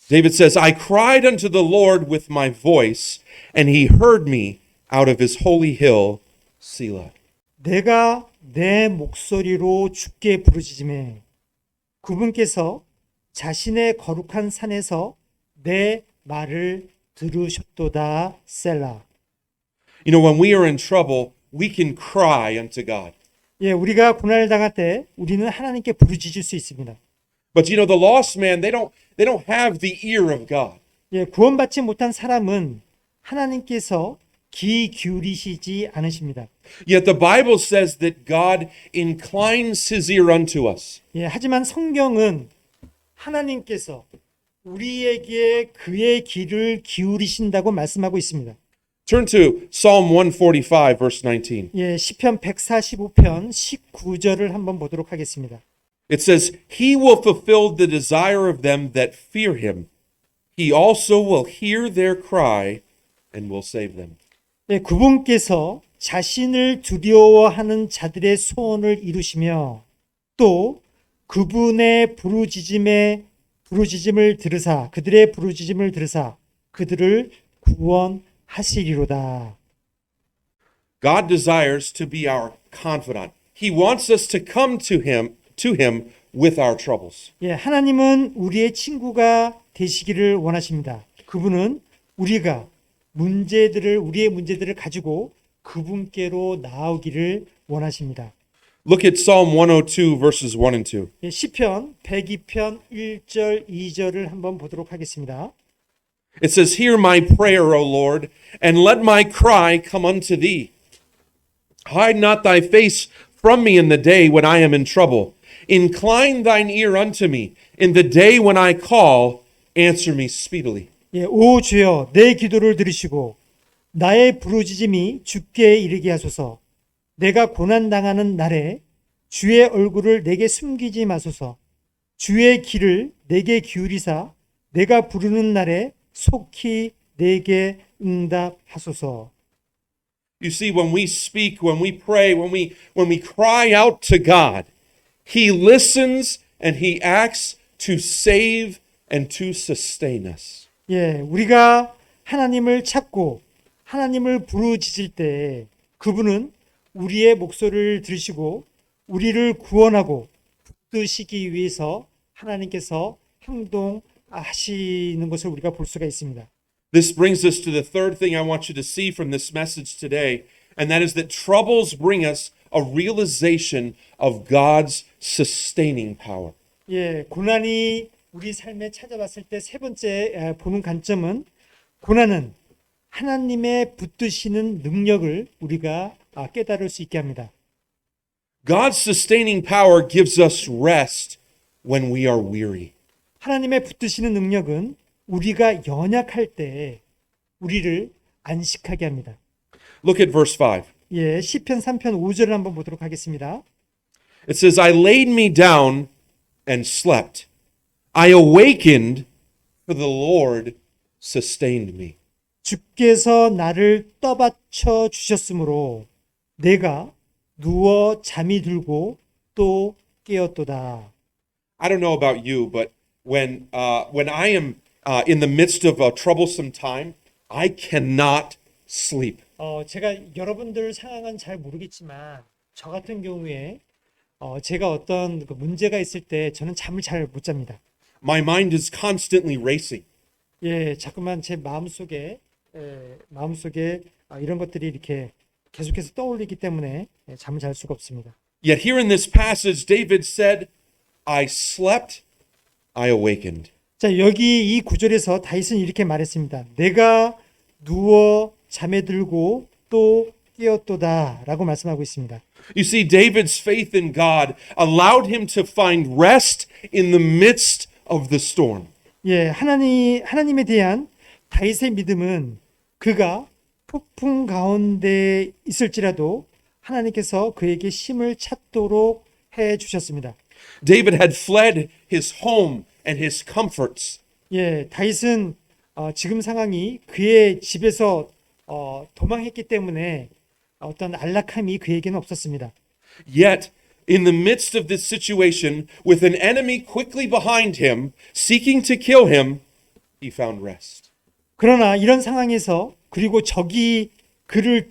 David says, I cried unto the Lord with my voice, and he heard me out of his holy hill, Selah. 내가 내 목소리로 주께 부르짖음에 그분께서 자신의 거룩한 산에서 내 말을 들으셨도다 셀라. You know, when we are in trouble, we can cry unto God. 예, 우리가 고난을 당할 때 우리는 하나님께 부르짖을 수 있습니다. But you know, the lost man, they don't have the ear of God. 예, 구원받지 못한 사람은 하나님께서 귀 기울이시지 않으십니다. Yet the Bible says that God inclines his ear unto us. 예, 하지만 성경은 하나님께서 우리에게 그의 귀를 기울이신다고 말씀하고 있습니다. Turn to Psalm 145, verse 19. 예, 시편 145편 19절을 한번 보도록 하겠습니다. It says, He will fulfill the desire of them that fear him. He also will hear their cry and will save them. 예, 그분께서 자신을 두려워하는 자들의 소원을 이루시며 또 그분의 부르짖음을 들으사 그들의 부르짖음을 들으사 그들을 구원하시리로다. God desires to be our confidant. He wants us to come to him with our troubles. 예, 하나님은 우리의 친구가 되시기를 원하십니다. 그분은 우리의 문제들을 가지고 그분께로 나오기를 원하십니다. Look at Psalm 102, verses 1 and 2. 예, 시편 102편 1절 2절을 한번 보도록 하겠습니다. It says, Hear my prayer, O Lord, and let my cry come unto thee. Hide not thy face from me in the day when I am in trouble. Incline thine ear unto me. In the day when I call, answer me speedily. 예, 오 주여 내 기도를 들으시고 나의 부르짖음이 주께 이르게 하소서. 내가 고난 당하는 날에 주의 얼굴을 내게 숨기지 마소서. 주의 귀를 내게 기울이사 내가 부르는 날에 속히 내게 응답하소서. You see, when we speak, when we pray, when we cry out to God, He listens and He acts to save and to sustain us. 예, 우리가 하나님을 찾고 하나님을 부르짖을 때 그분은 우리의 목소리를 들으시고 우리를 구원하고 붙드시기 위해서 하나님께서 행동하시는 것을 우리가 볼 수가 있습니다. This brings us to the third thing I want you to see from this message today, and that is that troubles bring us a realization of God's sustaining power. 예, 고난이 우리 삶에 찾아왔을 때 세 번째 보는 관점은 고난은 하나님의 붙드시는 능력을 우리가 깨달을 수 있게 합니다. God's sustaining power gives us rest when we are weary. 하나님의 붙드시는 능력은 우리가 연약할 때 우리를 안식하게 합니다. Look at verse 5. 예, 시편 3편 5절을 한번 보도록 하겠습니다. It says, I laid me down and slept. I awakened, for the Lord sustained me. 주께서 나를 떠받쳐 주셨으므로 내가 누워 잠이 들고 또 깨었도다. I don't know about you, but when I am in the midst of a troublesome time, I cannot sleep. 제가 여러분들 상황은 잘 모르겠지만 저 같은 경우에 제가 어떤 그 문제가 있을 때 저는 잠을 잘 못 잡니다. My mind is constantly racing. 예, 자꾸만 제 마음속에 이런 것들이 이렇게 계속해서 떠올리기 때문에 잠을 잘 수가 없습니다. Yet here in this passage, David said, I slept, I awakened. 자, 여기 이 구절에서 다윗은 이렇게 말했습니다. 내가 누워 잠에 들고 또 깨었도다라고 말씀하고 있습니다. You see, David's faith in God allowed him to find rest in the midst of the storm. 예, 하나님에 대한 다윗의 믿음은 그가 폭풍 가운데 있을지라도 하나님께서 그에게 쉼을 찾도록 해 주셨습니다. David had fled his home and his comforts. 예, 다윗은 지금 상황이 그의 집에서 도망했기 때문에 어떤 안락함이 그에게는 없었습니다. Yet, in the midst of this situation, with an enemy quickly behind him, seeking to kill him, he found rest. 그러나 이런 상황에서 그리고 적이 그의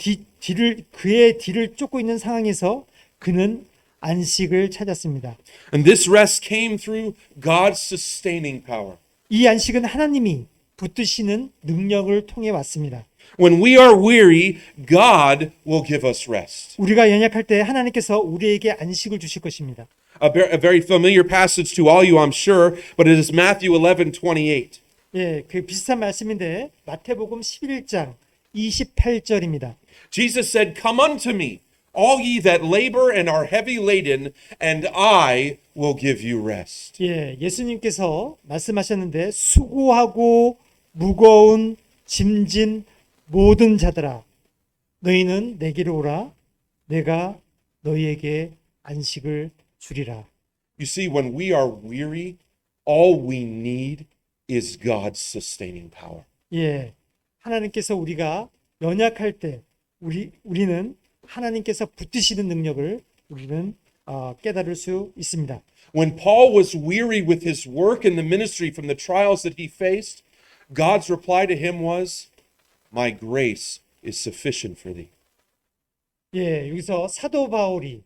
뒤를 쫓고 있는 상황에서 그는 안식을 찾았습니다. And this rest came through God's sustaining power. 이 안식은 하나님이 붙드시는 능력을 통해 왔습니다. When we are weary, God will give us rest. 우리가 연약할 때 하나님께서 우리에게 안식을 주실 것입니다. A very familiar passage to all you, I'm sure, but it is Matthew 11:28. 예, 그 비슷한 말씀인데 마태복음 11장 28절입니다. Jesus said, "Come unto me, all ye that labor and are heavy laden, and I will give you rest." 예, 예수님께서 말씀하셨는데 수고하고 무거운 짐진 모든 자들아 너희는 내게로 오라 내가 너희에게 안식을 주리라. You see, when we are weary, all we need is God's sustaining power. 예, 하나님께서 우리가 연약할 때 우리는 하나님께서 붙드시는 능력을 우리는 깨달을 수 있습니다. When Paul was weary with his work in the ministry from the trials that he faced, God's reply to him was, "My grace is sufficient for thee." 예, 여기서 사도 바울이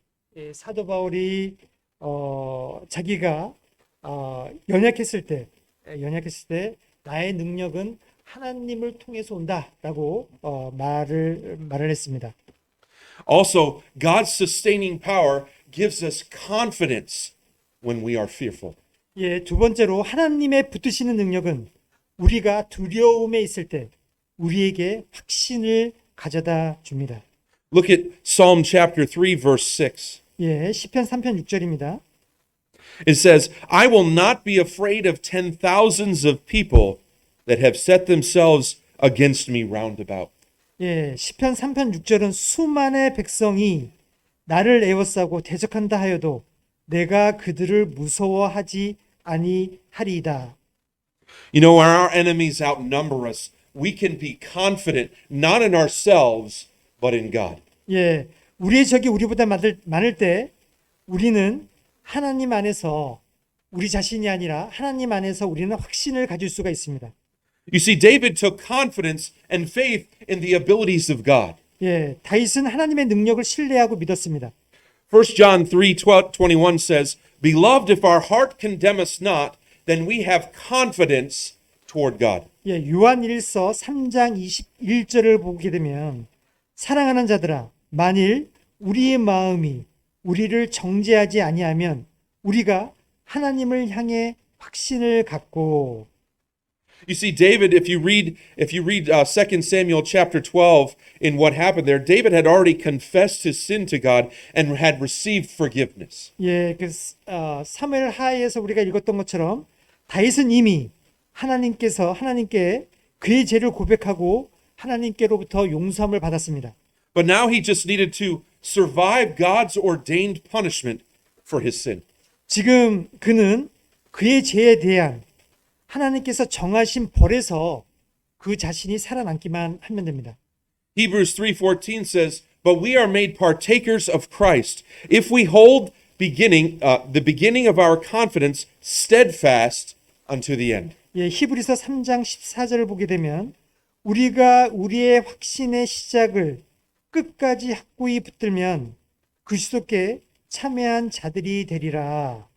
자기가 연약했을 때 나의 능력은 하나님을 통해서 온다라고 말을 했습니다. Also, God's sustaining power gives us confidence when we are fearful. 예, 두 번째로 하나님의 붙드시는 능력은 우리가 두려움에 있을 때 우리에게 확신을 가져다 줍니다. Look at Psalm chapter 3 verse 6. 예, 시편 3편 6절입니다. It says, "I will not be afraid of 10,000s of people that have set themselves against me round about." 예, 시편 3편 6절은 수만의 백성이 나를 애워싸고 대적한다 하여도 내가 그들을 무서워하지 아니하리이다. You know, when our enemies outnumber us, we can be confident not in ourselves, but in God. 예, 우리의 적이 우리보다 많을 때 우리는 하나님 안에서 우리 자신이 아니라 하나님 안에서 우리는 확신을 가질 수가 있습니다. You see, David took confidence and faith in the abilities of God. 예, 다윗은 하나님의 능력을 신뢰하고 믿었습니다. 1 John 3:21 says, "Beloved, if our heart condemn us not, then we have confidence toward God." 예, 요한일서 3장 21절을 보게 되면 사랑하는 자들아 만일 우리의 마음이 우리를 정죄하지 아니하면 우리가 하나님을 향해 확신을 갖고 You see, David, if you read 2 Samuel chapter 12 in what happened there, David had already confessed his sin to God and had received forgiveness. 예, 사무엘 하에서 우리가 읽었던 것처럼 다윗은 이미 하나님께 그의 죄를 고백하고 하나님께로부터 용서함을 받았습니다. But now he just needed to survive God's ordained punishment for his sin. 지금 그는 그의 죄에 대한 하나님께서 정하신 벌에서 그 자신이 살아남기만 하면 됩니다. Hebrews 3:14 says, "But we are made partakers of Christ if we hold the beginning of our confidence steadfast unto the end." 예, 히브리서 3장 14절을 보게 되면 우리가 우리의 확신의 시작을 끝까지 확고히 붙들면 그리스도께 참여한 자들이 되리라.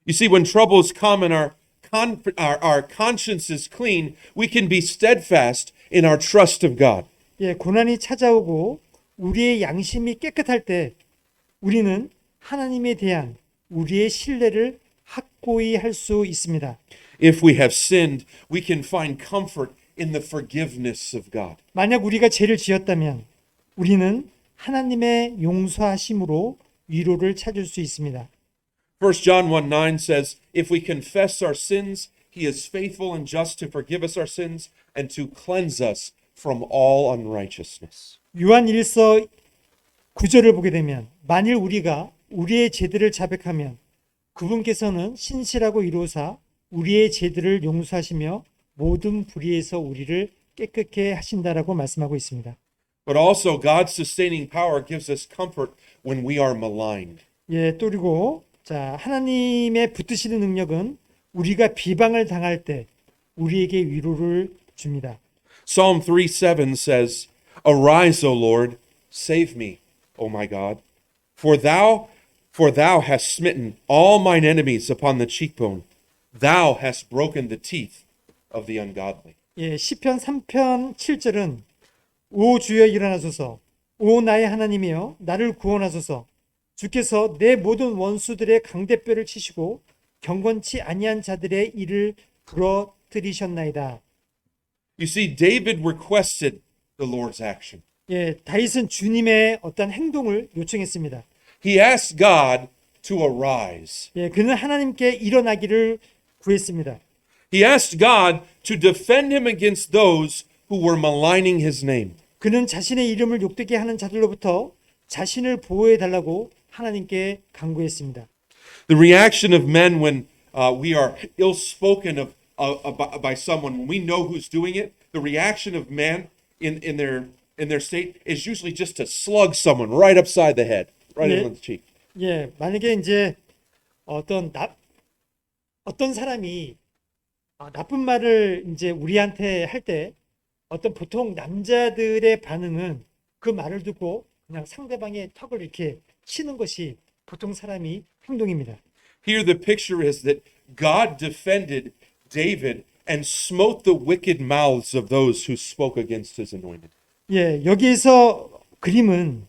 You see, when troubles come and our conscience is clean, we can be steadfast in our trust of God. 예, 고난이 찾아오고 우리의 양심이 깨끗할 때 우리는 하나님에 대한 우리의 신뢰를 확고히 할 수 있습니다. If we have sinned, we can find comfort in the forgiveness of God. 만약 우리가 죄를 지었다면 우리는 하나님의 용서하심으로 위로를 찾을 수 있습니다. 1 John 1:9 says, If we confess our sins, he is faithful and just to forgive us our sins and to cleanse us from all unrighteousness. 요한 1서 9절을 보게 되면 만일 우리가 우리의 죄들을 자백하면 그분께서는 신실하고 이로사 우리의 죄들을 용서하시며 모든 불의에서 우리를 깨끗게 하신다라고 말씀하고 있습니다. But also God's sustaining power gives us comfort when we are maligned. 예, 또 그리고 자, 하나님의 붙드시는 능력은 우리가 비방을 당할 때 우리에게 위로를 줍니다. Psalm 3:7 says, Arise, O Lord, save me, O my God, for thou hast smitten all mine enemies upon the cheekbone. Thou hast broken the teeth of the ungodly. 예, 시편 3편 7절은 오 주여 일어나소서, 오 나의 하나님이여 나를 구원하소서. 주께서 내 모든 원수들의 강대뼈를 치시고 경건치 아니한 자들의 이를 부러뜨리셨나이다. You see, David requested the Lord's action. 예, 다윗은 주님의 어떤 행동을 요청했습니다. He asked God to arise. 예, 그는 하나님께 일어나기를 구했습니다. He asked God to defend him against those who were maligning his name. 그는 자신의 이름을 욕되게 하는 자들로부터 자신을 보호해 달라고 하나님께 간구했습니다. The reaction of men when we are ill-spoken of by someone, when we know who's doing it, the reaction of man in their state is usually just to slug someone right upside the head, right Yeah. in the cheek. 예, 만약에 이제 어떤 사람이 나쁜 말을 이제 우리한테 할 때 어떤 보통 남자들의 반응은 그 말을 듣고 그냥 상대방의 턱을 이렇게 치는 것이 보통 사람이 행동입니다. Here the picture is that God defended David and smote the wicked mouths of those who spoke against his anointed. 예, 여기에서 그림은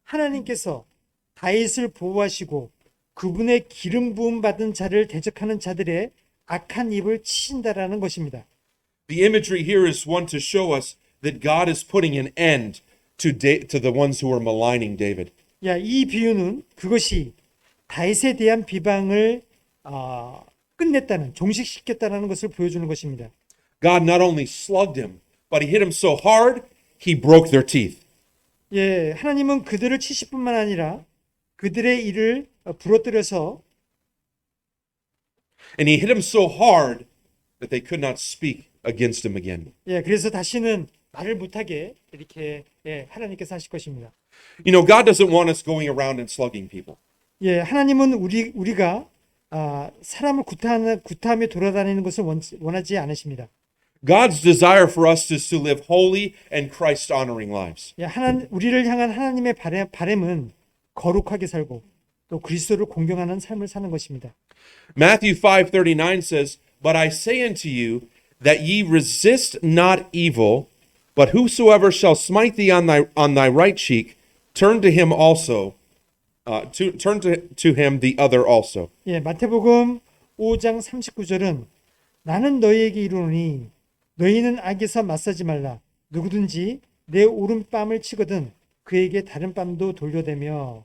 하나님께서 다윗을 보호하시고 그분의 기름 부음 받은 자를 대적하는 자들의 악한 입을 치신다라는 것입니다. The imagery here is one to show us that God is putting an end to the ones who are maligning David. 야, 이 비유는 그것이 다윗에 대한 비방을 끝냈다는, 종식시켰다는 것을 보여주는 것입니다. God not only slugged him, but he hit him so hard, he broke their teeth. 예, 하나님은 그들을 치실 뿐만 아니라 그들의 이를 부러뜨려서 And he hit him so hard that they could not speak against him again. 예, 그래서 다시는 말을 못하게 이렇게 하나님께서 하실 것입니다. You know, God doesn't want us going around and slugging people. 예, 하나님은 우리가 사람을 구타하며 돌아다니는 것을 원하지 않으십니다. God's desire for us is to live holy and Christ-honoring lives. 예, 우리를 향한 하나님의 바램은 거룩하게 살고 또 그리스도를 공경하는 삶을 사는 것입니다. Matthew 5:39 says, But I say unto you, that ye resist not evil, but whosoever shall smite thee on thy right cheek, turn to him also, turn to him the other also. 예, 마태복음 5장 39절은 나는 너희에게 이르노니 너희는 악에서 맞서지 말라. 누구든지 내 오른뺨을 치거든 그에게 다른 뺨도 돌려대며.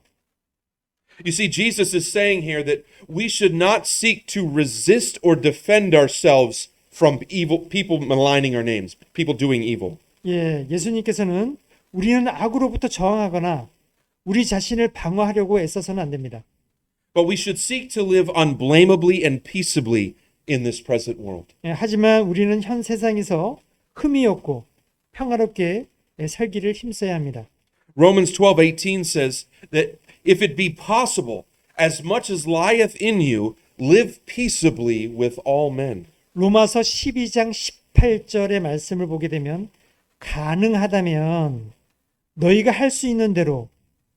You see, Jesus is saying here that we should not seek to resist or defend ourselves from evil people maligning our names, people doing evil. 예, 예수님께서는 우리는 악으로부터 저항하거나 우리 자신을 방어하려고 애써서는 안 됩니다. But we should seek to live unblameably and peaceably in this present world. 예, 하지만 우리는 현 세상에서 흠이 없고 평화롭게 살기를 힘써야 합니다. Romans 12:18 says that if it be possible, as much as lieth in you, live peaceably with all men. 로마서 12장 18절의 말씀을 보게 되면 가능하다면 너희가 할 수 있는 대로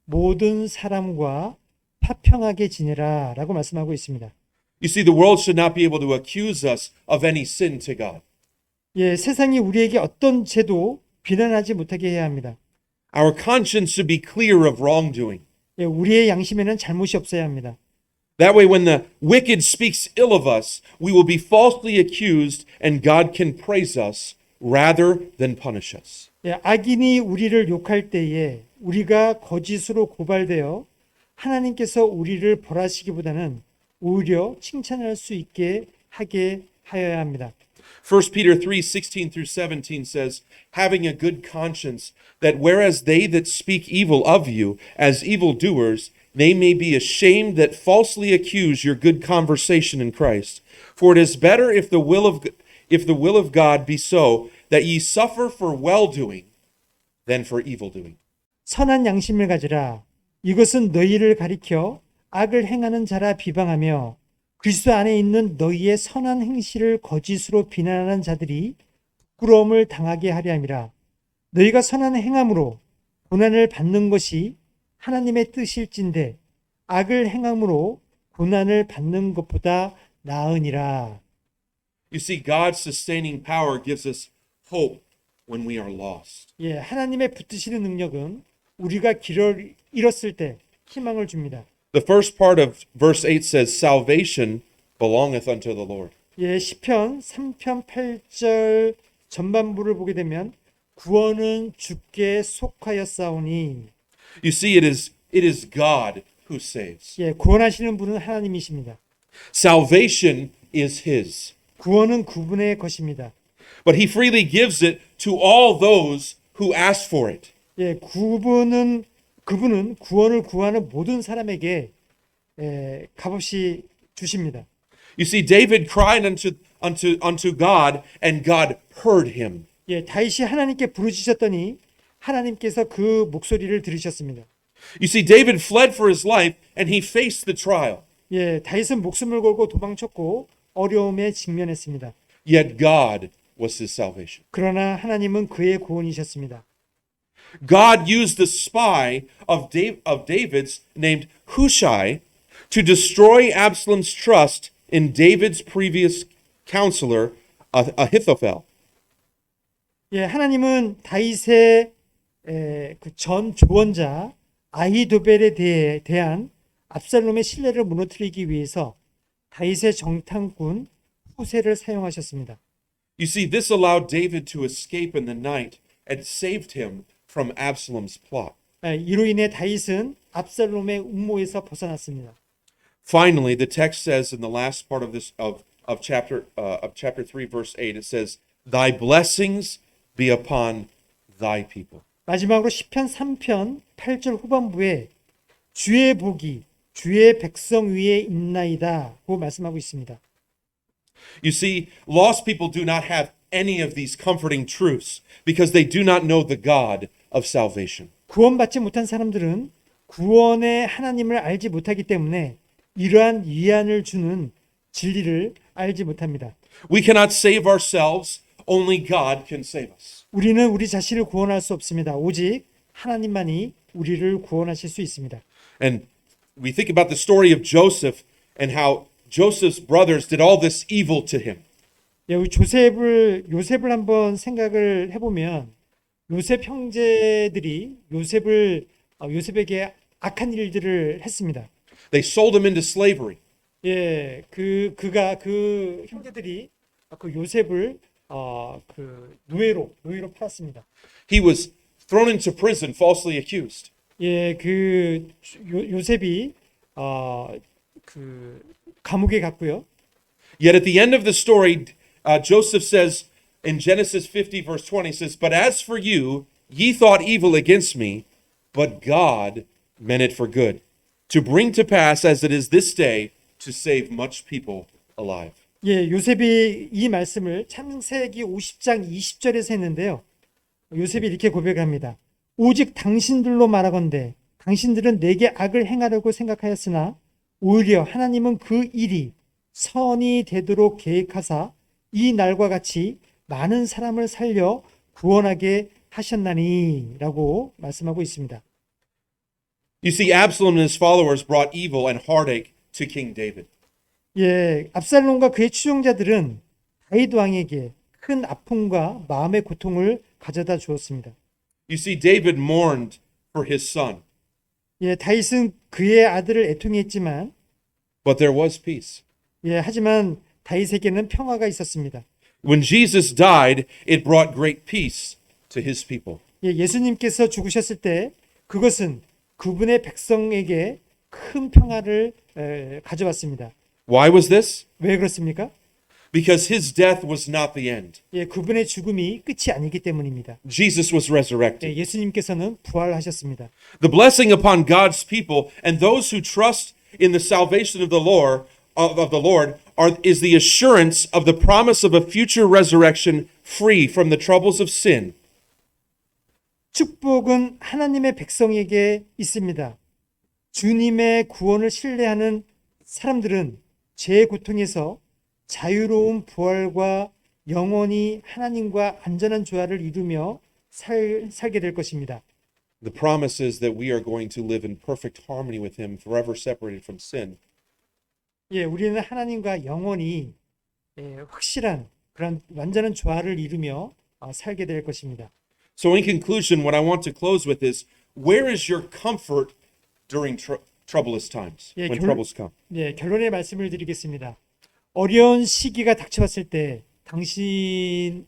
모든 사람과 화평하게 지내라 라고 말씀하고 있습니다. You see, the world should not be able to accuse us of any sin to God. 예, 세상이 우리에게 어떤 죄도 비난하지 못하게 해야 합니다. Our conscience should be clear of wrongdoing. 예, 우리의 양심에는 잘못이 없어야 합니다. That way, when the wicked speaks ill of us, we will be falsely accused and God can praise us rather than punish us. 예, 악인이 우리를 욕할 때에 우리가 거짓으로 고발되어 하나님께서 우리를 벌하시기보다는 오히려 칭찬할 수 있게 하게 하여야 합니다. 1 Peter 3:16 through 17 says, having a good conscience, that whereas they that speak evil of you as evildoers, they may be ashamed that falsely accuse your good conversation in Christ. For it is better if the will of God be so, that ye suffer for well-doing than for evil-doing. 선한 양심을 가지라. 이것은 너희를 가리켜 악을 행하는 자라 비방하며 그리스도 안에 있는 너희의 선한 행실을 거짓으로 비난하는 자들이 부끄러움을 당하게 하려 함이라. 너희가 선한 행함으로 고난을 받는 것이 하나님의 뜻일진데 악을 행함으로 고난을 받는 것보다 나으니라. You see, God's sustaining power gives us hope when we are lost. 예, 하나님의 붙드시는 능력은 우리가 길을 잃었을 때 희망을 줍니다. The first part of verse 8 says, salvation belongeth unto the Lord. 예, 시편 3편 8절 전반부를 보게 되면 구원은 주께 속하였사오니. You see, it is God who saves. 예, 구원하시는 분은 하나님이십니다. Salvation is His. 구원은 그분의 것입니다. But He freely gives it to all those who ask for it. 예, 그분은 구원을 구하는 모든 사람에게 값없이 주십니다. You see, David cried unto God, and God heard him. 예, 다윗이 하나님께 부르짖었더니 하나님께서 그 목소리를 들으셨습니다. You see, David fled for his life, and he faced the trial. 예, 다윗은 목숨을 걸고 도망쳤고 어려움에 직면했습니다. Yet God was his salvation. 그러나 하나님은 그의 구원이셨습니다. God used the spy of David's named Hushai to destroy Absalom's trust in David's previous counselor, Ahithophel. 예, 하나님은 다윗의 그 전 조언자 아히도벨에 대한 압살롬의 신뢰를 무너뜨리기 위해서 다윗의 정탐꾼 후세를 사용하셨습니다. You see, this allowed David to escape in the night and saved him from Absalom's plot. 이로 인해 다윗은 압살롬의 음모에서 벗어났습니다. Finally, the text says in the last part of this of chapter 3 verse 8, it says, "Thy blessings be upon thy people." 마지막으로 시편 3편 8절 후반부에 주의 복이 주의 백성 위에 있나이다고 말씀하고 있습니다. You see, lost people do not have any of these comforting truths because they do not know the God of salvation. 구원받지 못한 사람들은 구원의 하나님을 알지 못하기 때문에 이러한 위안을 주는 진리를 알지 못합니다. We cannot save ourselves, only God can save us. 우리는 우리 자신을 구원할 수 없습니다. 오직 하나님만이 우리를 구원하실 수 있습니다. And we think about the story of Joseph and how Joseph's brothers did all this evil to him. 우리 요셉을 한번 생각을 해보면 요셉 형제들이 요셉에게 악한 일들을 했습니다. They sold him into slavery. 예, 그 형제들이 그 요셉을 노예로 팔았습니다. He was thrown into prison, falsely accused. 예, 요셉이 감옥에 갔고요. Yet at the end of the story, Joseph says in Genesis 50 verse 20 says, "But as for you, ye thought evil against me, but God meant it for good, to bring to pass as it is this day, to save much people alive." 예, 요셉이 이 말씀을 창세기 50장 20절에서 했는데요. 요셉이 이렇게 고백합니다. 오직 당신들로 말하건대 당신들은 내게 악을 행하려고 생각하였으나 오히려 하나님은 그 일이 선이 되도록 계획하사 이 날과 같이 많은 사람을 살려 구원하게 하셨나니 라고 말씀하고 있습니다. You see, Absalom and his followers brought evil and heartache to King David. 예, 압살롬과 그의 추종자들은 다윗 왕에게 큰 아픔과 마음의 고통을 가져다 주었습니다. You see, David mourned for his son, 예, 다윗은 그의 아들을 애통했지만 but there was peace. 예, 하지만 다윗에게는 평화가 있었습니다. When Jesus died, it brought great peace to his people. 예, 예수님께서 죽으셨을 때 그것은 그분의 백성에게 큰 평화를 가져왔습니다. Why was this? 왜 그렇습니까? Because his death was not the end. 예, 그분의 죽음이 끝이 아니기 때문입니다. Jesus was resurrected. 예, 예수님께서는 부활하셨습니다. The blessing upon God's people and those who trust in the salvation of the Lord is the assurance of the promise of a future resurrection free from the troubles of sin. 축복은 하나님의 백성에게 있습니다. 주님의 구원을 신뢰하는 사람들은 죄의 고통에서 자유로운 부활과 영원히 하나님과 안전한 조화를 이루며 살게 될 것입니다. The promise is that we are going to live in perfect harmony with him, forever separated from sin. 예, 우리는 하나님과 영원히 확실한 그런 완전한 조화를 이루며 살게 될 것입니다. So in conclusion, what I want to close with is, where is your comfort during troublous times, Yeah, when 결- troubles come? 예, 결론의 말씀을 드리겠습니다. 어려운 시기가 닥쳐왔을 때 당신의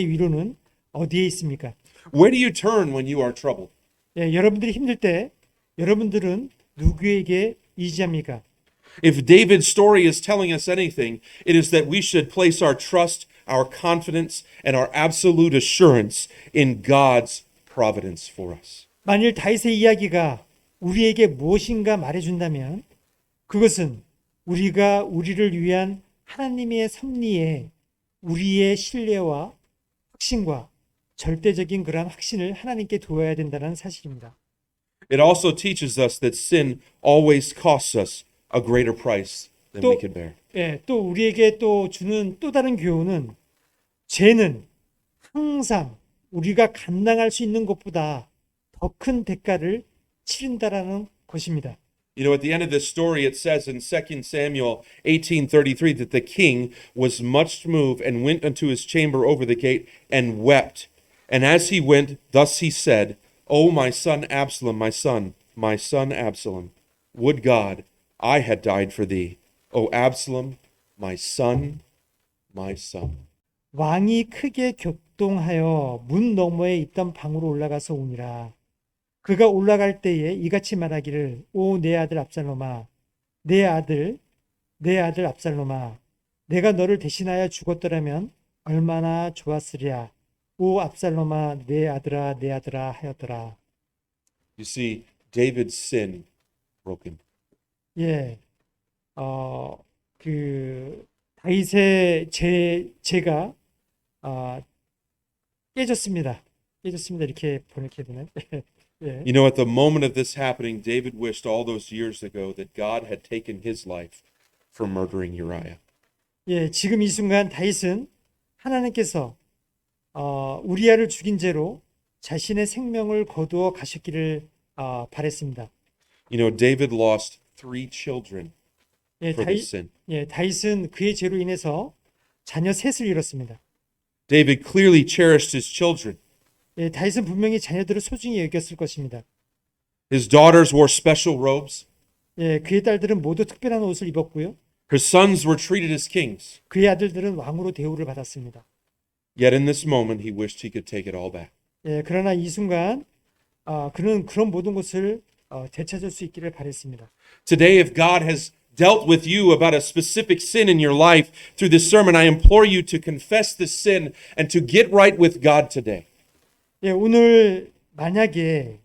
위로는 어디에 있습니까? Where do you turn when you are troubled? 예, 여러분들이 힘들 때 여러분들은 누구에게 의지합니까? If David's story is telling us anything, it is that we should place our trust, our confidence, and our absolute assurance in God's providence for us. 만일 다윗의 이야기가 우리에게 무엇인가 말해준다면 그것은 우리가 우리를 위한 하나님의 섭리에 우리의 신뢰와 확신과 절대적인 그런 확신을 하나님께 두어야 된다는 사실입니다. It also teaches us that sin always costs us a greater price than we 또- can bear. 예, 또 우리에게 또 주는 또 다른 교훈은 죄는 항상 우리가 감당할 수 있는 것보다 더 큰 대가를 치른다라는 것입니다. You know, at the end of this story, it says in 2 Samuel 18:33 that the king was much moved and went unto his chamber over the gate and wept. And as he went, thus he said, O my son Absalom, my son Absalom, would God I had died for thee. O Absalom, my son, my son. 왕이 크게 격동하여 문 너머에 있던 방으로 올라가서 오니라. 그가 올라갈 때에 이같이 말하기를 오 내 아들 압살롬아 내 아들 압살롬아 내가 너를 대신하여 죽었더라면 얼마나 좋았으랴 오 압살롬아 내 아들아 하였더라. You see, David's sin broke him. 예. 그 다윗의 죄가 깨졌습니다. 이렇게 번역해야 되나요? 예. You know, at the moment of this happening, David wished all those years ago that God had taken his life for murdering Uriah. 예, 지금 이 순간 다윗은 하나님께서 우리아를 죽인 죄로 자신의 생명을 거두어 가셨기를 바랬습니다. You know, David lost 3 children 예, for this sin. 다윗은 그의 죄로 인해서 자녀 셋을 잃었습니다. David clearly cherished his children. 예, 다윗은 분명히 자녀들을 소중히 여겼을 것입니다. His daughters wore special robes. 예, 그의 딸들은 모두 특별한 옷을 입었고요. Her sons were treated as kings. 그의 아들들은 왕으로 대우를 받았습니다. Yet in this moment, he wished he could take it all back. 예, 그러나 이 순간 그는 그런 모든 것을 되찾을 수 있기를 바랬습니다. Today, if God has dealt with you about a specific sin in your life through this sermon, I implore you to confess this sin and to get right with God today. 예, 오늘 만약에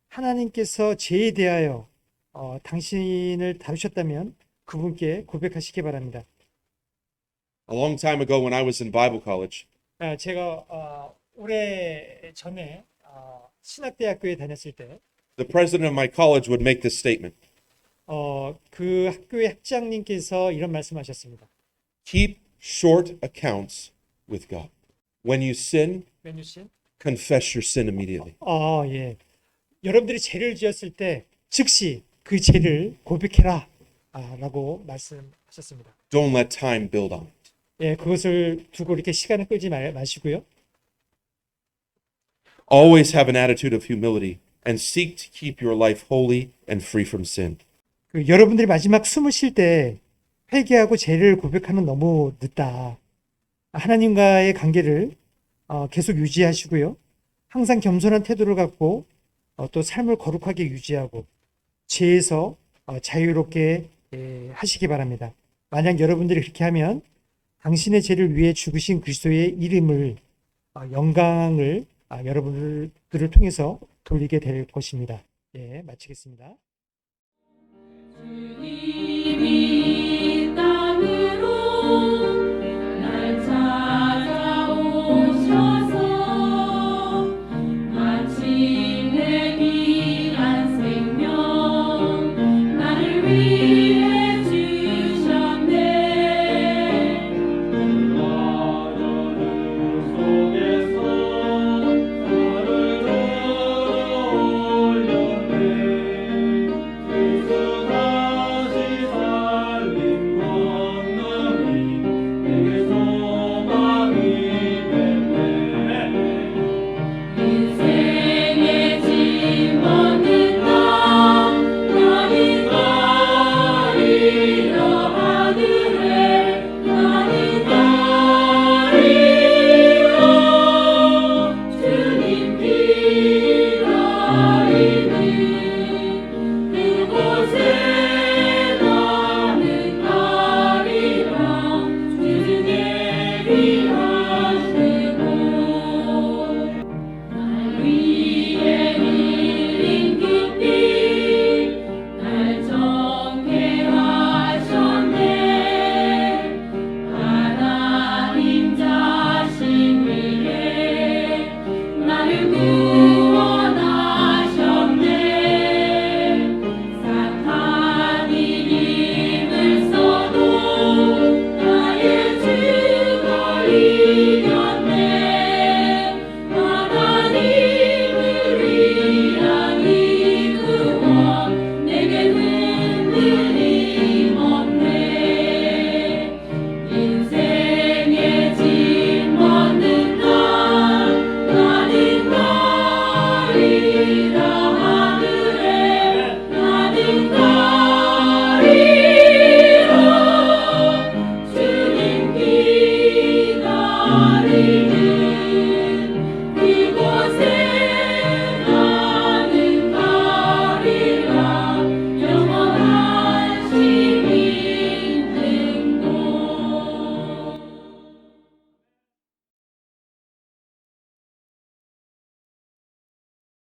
하나님께서 죄에 대하여 당신을 다루셨다면 그분께 고백하시기 바랍니다. A long time ago, when I was in Bible college, 제가 오래 전에 신학대학교에 다녔을 때 the president of my college would make this statement. 그 학교의 학장님께서 이런 말씀하셨습니다. Keep short accounts with God. When you sin, 맨유신? confess your sin immediately. 예. 여러분들이 죄를 지었을 때 즉시 그 죄를 고백해라. 라고 말씀하셨습니다. Don't let time build on it. 예, 그것을 두고 이렇게 시간을 끌지 마시고요. Always have an attitude of humility and seek to keep your life holy and free from sin. 여러분들이 마지막 숨을 쉴 때 회개하고 죄를 고백하면 너무 늦다. 하나님과의 관계를 계속 유지하시고요. 항상 겸손한 태도를 갖고 또 삶을 거룩하게 유지하고 죄에서 자유롭게 하시기 바랍니다. 만약 여러분들이 그렇게 하면 당신의 죄를 위해 죽으신 그리스도의 이름을 영광을 여러분들을 통해서 돌리게 될 것입니다. 예, 마치겠습니다. 주님이 땅으로 날 찾아오셔서 마침내 귀한 생명 나를 위해 주셨네. 속에서 나를 들어올렸네. 예수 다시 살린 권능이 내게 소망이 됐네. 인생의 짐 없는 나 나는 가리라 하늘에 나는 가리라 주님 기다리는 그곳에 나는 가리라 주님 예비하시고 날 위해 흘린 그 피 날 정케 하셨네. 하나님 자신 위에 나를 구원하셨네. 사탄이 힘을 써도 나의 주가 이겼네. 하나님을 위한 이 구원 내게 흔들림 없네. 인생의 짐 없는 나 나는 가리라